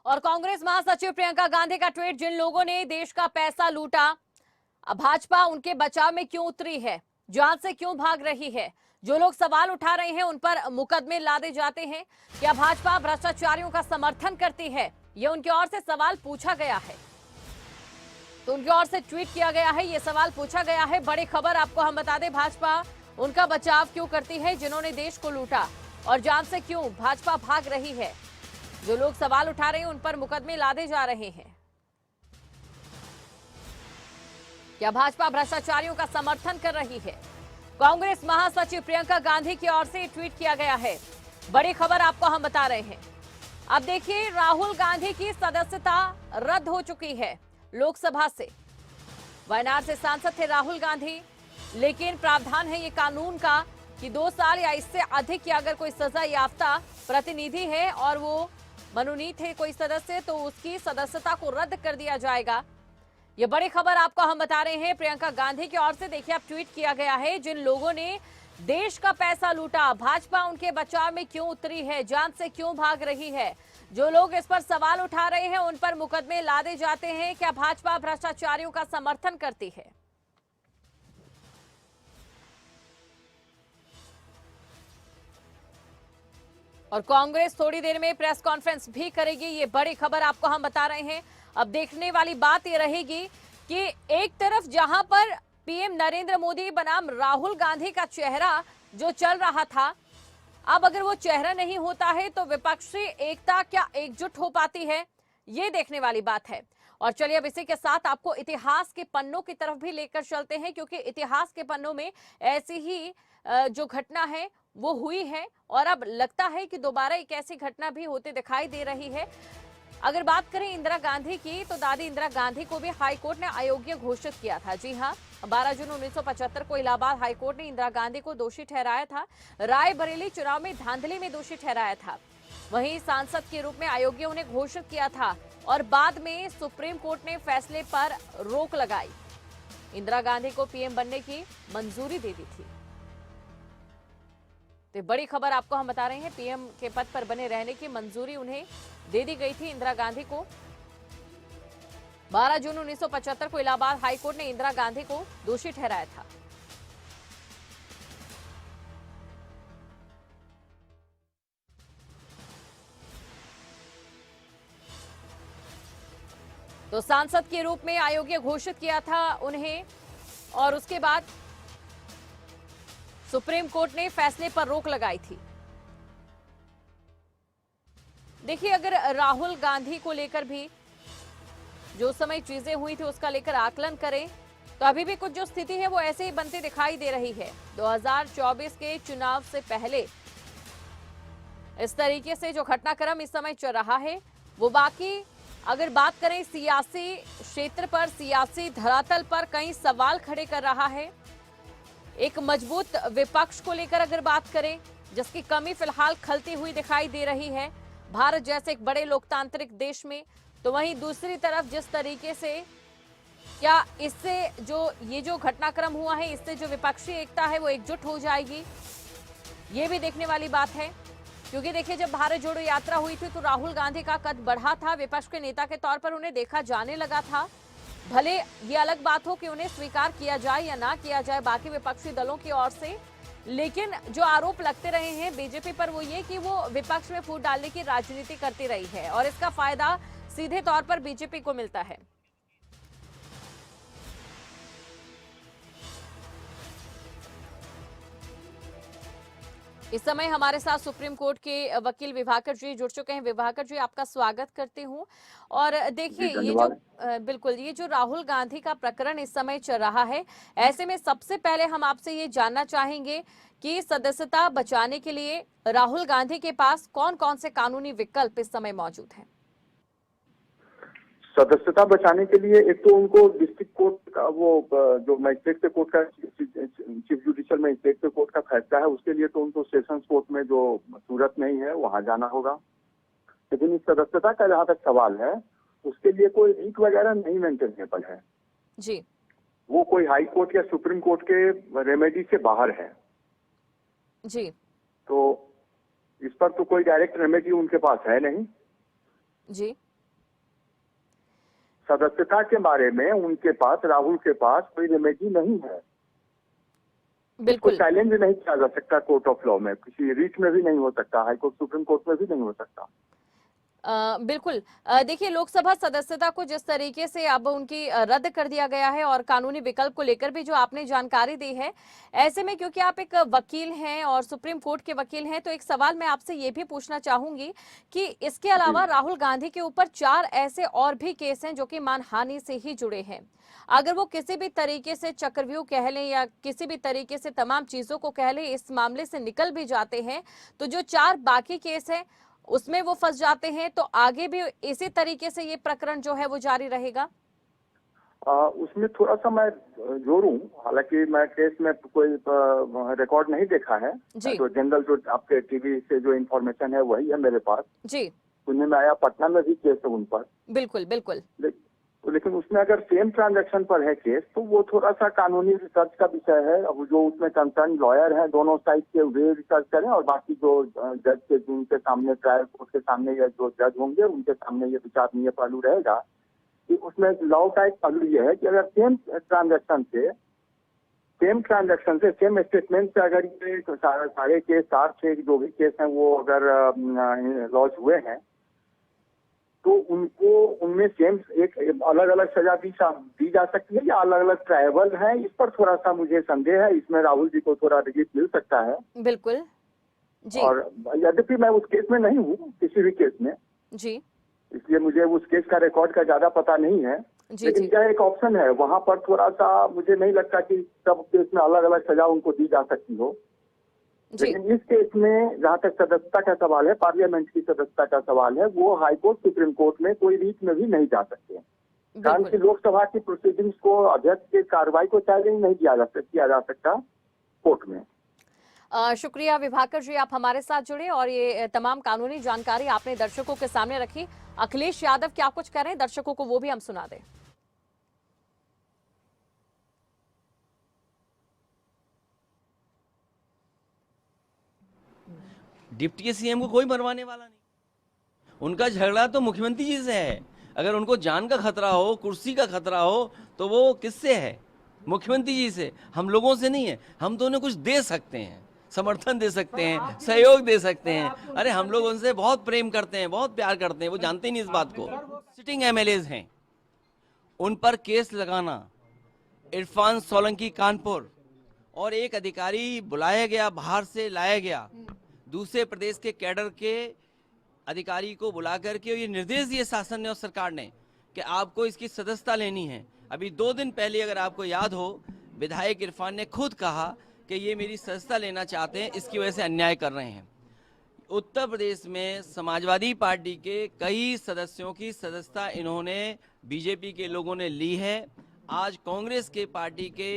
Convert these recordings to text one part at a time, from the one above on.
और कांग्रेस महासचिव प्रियंका गांधी का ट्वीट, जिन लोगों ने देश का पैसा लूटा, अब भाजपा उनके बचाव में क्यों उतरी है, जान से क्यों भाग रही है। जो लोग सवाल उठा रहे हैं उन पर मुकदमे लादे जाते हैं। क्या भाजपा भ्रष्टाचारियों का समर्थन करती है, ये उनकी ओर से सवाल पूछा गया है। तो उनकी ओर से ट्वीट किया गया है, ये सवाल पूछा गया है। बड़ी खबर आपको हम बता दें, भाजपा उनका बचाव क्यों करती है जिन्होंने देश को लूटा, और जान से क्यों भाजपा भाग रही है। जो लोग सवाल उठा रहे हैं उन पर मुकदमे लादे जा रहे हैं। क्या भाजपा भ्रष्टाचारियों का समर्थन कर रही है। कांग्रेस महासचिव प्रियंका गांधी की ओर से ट्वीट किया गया है। बड़ी खबर आपको हम बता रहे हैं। अब देखिए, राहुल गांधी की सदस्यता रद्द हो चुकी है लोकसभा से। वायनाड से सांसद थे राहुल गांधी, लेकिन प्रावधान है ये कानून का कि 2 साल या इससे अधिक की अगर कोई सजा याफ्ता प्रतिनिधि है और वो मनोनीत है कोई सदस्य, तो उसकी सदस्यता को रद्द कर दिया जाएगा। ये बड़ी खबर आपको हम बता रहे हैं प्रियंका गांधी की ओर से। देखिए, अब ट्वीट किया गया है, जिन लोगों ने देश का पैसा लूटा, भाजपा उनके बचाव में क्यों उतरी है, जान से क्यों भाग रही है। जो लोग इस पर सवाल उठा रहे हैं उन पर मुकदमे लादे जाते हैं। क्या भाजपा भ्रष्टाचारियों का समर्थन करती है। और कांग्रेस थोड़ी देर में प्रेस कॉन्फ्रेंस भी करेगी, ये बड़ी खबर आपको हम बता रहे हैं। अब देखने वाली बात ये रहेगी कि एक तरफ जहां पर पीएम नरेंद्र मोदी बनाम राहुल गांधी का चेहरा जो चल रहा था, अब अगर वो चेहरा नहीं होता है तो विपक्षी एकता क्या एकजुट हो पाती है, ये देखने वाली बात है। और चलिए, अब इसी के साथ आपको इतिहास के पन्नों की तरफ भी लेकर चलते हैं, क्योंकि इतिहास के पन्नों में ऐसी ही जो घटना है वो हुई है, और अब लगता है कि दोबारा एक ऐसी घटना भी होते दिखाई दे रही है। अगर बात करें इंदिरा गांधी की, तो दादी इंदिरा गांधी को भी हाईकोर्ट ने अयोग्य घोषित किया था। जी हां, 12 जून 1975 को इलाहाबाद हाईकोर्ट ने इंदिरा गांधी को दोषी ठहराया था। रायबरेली चुनाव में धांधली में दोषी ठहराया था। वहीं सांसद के रूप में अयोग्य उन्हें घोषित किया था, और बाद में सुप्रीम कोर्ट ने फैसले पर रोक लगाई। इंदिरा गांधी को पीएम बनने की मंजूरी दे दी थी। तो बड़ी खबर आपको हम बता रहे हैं, पीएम के पद पर बने रहने की मंजूरी उन्हें दे दी गई थी इंदिरा गांधी को। 12 जून 1975 को इलाहाबाद हाईकोर्ट ने इंदिरा गांधी को दोषी ठहराया था। तो सांसद के रूप में अयोग्य घोषित किया था उन्हें, और उसके बाद सुप्रीम कोर्ट ने फैसले पर रोक लगाई थी। देखिए, अगर राहुल गांधी को लेकर भी जो समय चीजें हुई थी उसका लेकर आकलन करें, तो अभी भी कुछ जो स्थिति है वो ऐसे ही बनती दिखाई दे रही है। 2024 के चुनाव से पहले इस तरीके से जो घटनाक्रम इस समय चल रहा है वो, बाकी अगर बात करें सियासी क्षेत्र पर, सियासी धरातल पर कई सवाल खड़े कर रहा है। एक मजबूत विपक्ष को लेकर अगर बात करें, जिसकी कमी फिलहाल खलती हुई दिखाई दे रही है भारत जैसे एक बड़े लोकतांत्रिक देश में, तो वहीं दूसरी तरफ जिस तरीके से, क्या इससे जो घटनाक्रम हुआ है, इससे जो विपक्षी एकता है वो एकजुट हो जाएगी, ये भी देखने वाली बात है। क्योंकि देखिए, जब भारत जोड़ो यात्रा हुई थी तो राहुल गांधी का कद बढ़ा था, विपक्ष के नेता के तौर पर उन्हें देखा जाने लगा था। भले ये अलग बात हो कि उन्हें स्वीकार किया जाए या ना किया जाए बाकी विपक्षी दलों की ओर से, लेकिन जो आरोप लगते रहे हैं बीजेपी पर वो ये कि वो विपक्ष में फूट डालने की राजनीति करती रही है, और इसका फायदा सीधे तौर पर बीजेपी को मिलता है। इस समय हमारे साथ सुप्रीम कोर्ट के वकील विभाकर जी जुड़ चुके हैं। विभाकर जी, आपका स्वागत करती हूं। और देखिए, ये जो बिल्कुल ये जो राहुल गांधी का प्रकरण इस समय चल रहा है, ऐसे में सबसे पहले हम आपसे ये जानना चाहेंगे कि सदस्यता बचाने के लिए राहुल गांधी के पास कौन कौन से कानूनी विकल्प इस समय मौजूद हैं। सदस्यता बचाने के लिए एक तो उनको डिस्ट्रिक्ट कोर्ट का वो जो मजिस्ट्रेट कोर्ट का चीफ जुडिशियल मजिस्ट्रेट कोर्ट का फैसला है, उसके लिए तो उनको सेशंस कोर्ट में जो सूरत में ही है वहां जाना होगा। लेकिन इस सदस्यता का जहां तक सवाल है, उसके लिए कोई रीट वगैरह नहीं मेंटेनेबल है जी। वो कोई हाई कोर्ट या सुप्रीम कोर्ट के रेमेडी से बाहर है जी। तो इस पर तो कोई डायरेक्ट रेमेडी उनके पास है नहीं जी। सदस्यता के बारे में उनके पास, राहुल के पास कोई रेमेडी नहीं है। इसको बिल्कुल। चैलेंज नहीं किया जा सकता कोर्ट ऑफ लॉ में, किसी रीट में भी नहीं हो सकता, हाई कोर्ट सुप्रीम कोर्ट में भी नहीं हो सकता। बिल्कुल। देखिए, लोकसभा सदस्यता को जिस तरीके से अब उनकी रद्द कर दिया गया है और कानूनी विकल्प को लेकर भी जो आपने जानकारी दी है, ऐसे में क्योंकि आप एक वकील हैं और सुप्रीम कोर्ट के वकील हैं, तो एक सवाल मैं आपसे ये भी पूछना चाहूंगी कि इसके अलावा राहुल गांधी के ऊपर 4 ऐसे और भी केस हैं जो कि मानहानि से ही जुड़े हैं। अगर वो किसी भी तरीके से चक्रव्यूह कह लें या किसी भी तरीके से तमाम चीजों को कह लें, इस मामले से निकल भी जाते हैं, तो जो 4 बाकी केस हैं उसमें वो फंस जाते हैं, तो आगे भी इसी तरीके से ये प्रकरण जो है वो जारी रहेगा। उसमें थोड़ा सा मैं जोड़ूं, हालांकि मैं केस में कोई रिकॉर्ड नहीं देखा है, तो जनरल जो आपके टीवी से जो इन्फॉर्मेशन है वही है मेरे पास जी। सुनने में आया पटना में भी केस है उन पर। बिल्कुल बिल्कुल। लेकिन उसमें अगर सेम ट्रांजैक्शन पर है केस, तो वो थोड़ा सा कानूनी रिसर्च का विषय है। अब जो उसमें कंसर्न लॉयर हैं दोनों साइड के, वे रिसर्च करें, और बाकी जो जज के जिनके सामने, ट्रायल कोर्ट के सामने या जो जज होंगे उनके सामने ये विचारणीय पहलू रहेगा कि उसमें लॉ का एक पहलू ये है कि अगर सेम ट्रांजैक्शन से सेम स्टेटमेंट से अगर ये सारे केस 4-6 जो भी केस हैं वो अगर लॉज हुए हैं, तो उनको उनमें सेम एक अलग अलग सजा दी जा सकती है या अलग अलग ट्रायबल है, इस पर थोड़ा सा मुझे संदेह है। इसमें राहुल जी को थोड़ा रिलीफ मिल सकता है। बिल्कुल जी। और यद्यपि मैं उस केस में नहीं हूँ, किसी भी केस में जी, इसलिए मुझे उस केस का रिकॉर्ड का ज्यादा पता नहीं है जी, लेकिन क्या एक ऑप्शन है वहाँ पर, थोड़ा सा मुझे नहीं लगता कि सब केस में अलग अलग सजा उनको दी जा सकती हो। लेकिन इस केस में जहाँ तक सदस्यता का सवाल है, पार्लियामेंट की सदस्यता का सवाल है, वो हाई कोर्ट सुप्रीम कोर्ट में कोई रीच में भी नहीं जा सकते, कारण कि लोकसभा की प्रोसीडिंग्स को, अध्यक्ष की कार्रवाई को चैलेंज नहीं किया जा सकता कोर्ट में। शुक्रिया विभाकर जी, आप हमारे साथ जुड़े और ये तमाम कानूनी जानकारी आपने दर्शकों के सामने रखी। अखिलेश यादव क्या कुछ कह रहे हैं दर्शकों को वो भी हम सुना दें। डिप्टी सीएम को कोई मरवाने वाला नहीं, उनका झगड़ा तो मुख्यमंत्री जी से है। अगर उनको जान का खतरा हो, कुर्सी का खतरा हो, तो वो किससे है? मुख्यमंत्री जी से, हम लोगों से नहीं है। हम तो उन्हें कुछ दे सकते हैं, समर्थन दे सकते हैं, सहयोग दे सकते हैं। अरे हम लोग उनसे बहुत प्रेम करते हैं, बहुत प्यार करते हैं, वो जानते ही नहीं इस बात को। सिटिंग एमएलएज हैं, उन पर केस लगाना, इरफान सोलंकी कानपुर, और एक अधिकारी बुलाया गया, बाहर से लाया गया, दूसरे प्रदेश के कैडर के अधिकारी को बुला करके ये निर्देश दिए शासन ने और सरकार ने कि आपको इसकी सदस्यता लेनी है। अभी 2 दिन पहले अगर आपको याद हो, विधायक इरफान ने खुद कहा कि ये मेरी सदस्यता लेना चाहते हैं, इसकी वजह से अन्याय कर रहे हैं। उत्तर प्रदेश में समाजवादी पार्टी के कई सदस्यों की सदस्यता इन्होंने, बीजेपी के लोगों ने ली है। आज कांग्रेस के पार्टी के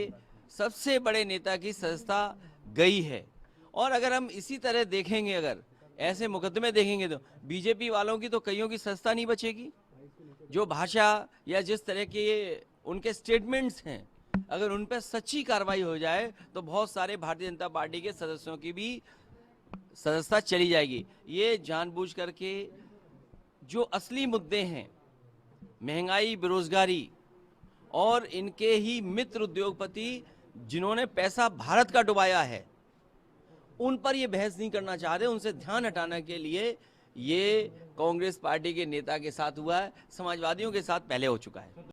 सबसे बड़े नेता की सदस्यता गई है। और अगर हम इसी तरह देखेंगे, अगर ऐसे मुकदमे देखेंगे, तो बीजेपी वालों की तो कईयों की सदस्यता नहीं बचेगी। जो भाषा या जिस तरह के उनके स्टेटमेंट्स हैं, अगर उन पर सच्ची कार्रवाई हो जाए तो बहुत सारे भारतीय जनता पार्टी के सदस्यों की भी सदस्यता चली जाएगी। ये जानबूझ करके जो असली मुद्दे हैं, महंगाई, बेरोजगारी, और इनके ही मित्र उद्योगपति जिन्होंने पैसा भारत का डुबाया है, उन पर ये बहस नहीं करना चाह रहे। उनसे ध्यान हटाने के लिए ये कांग्रेस पार्टी के नेता के साथ हुआ है, समाजवादियों के साथ पहले हो चुका है।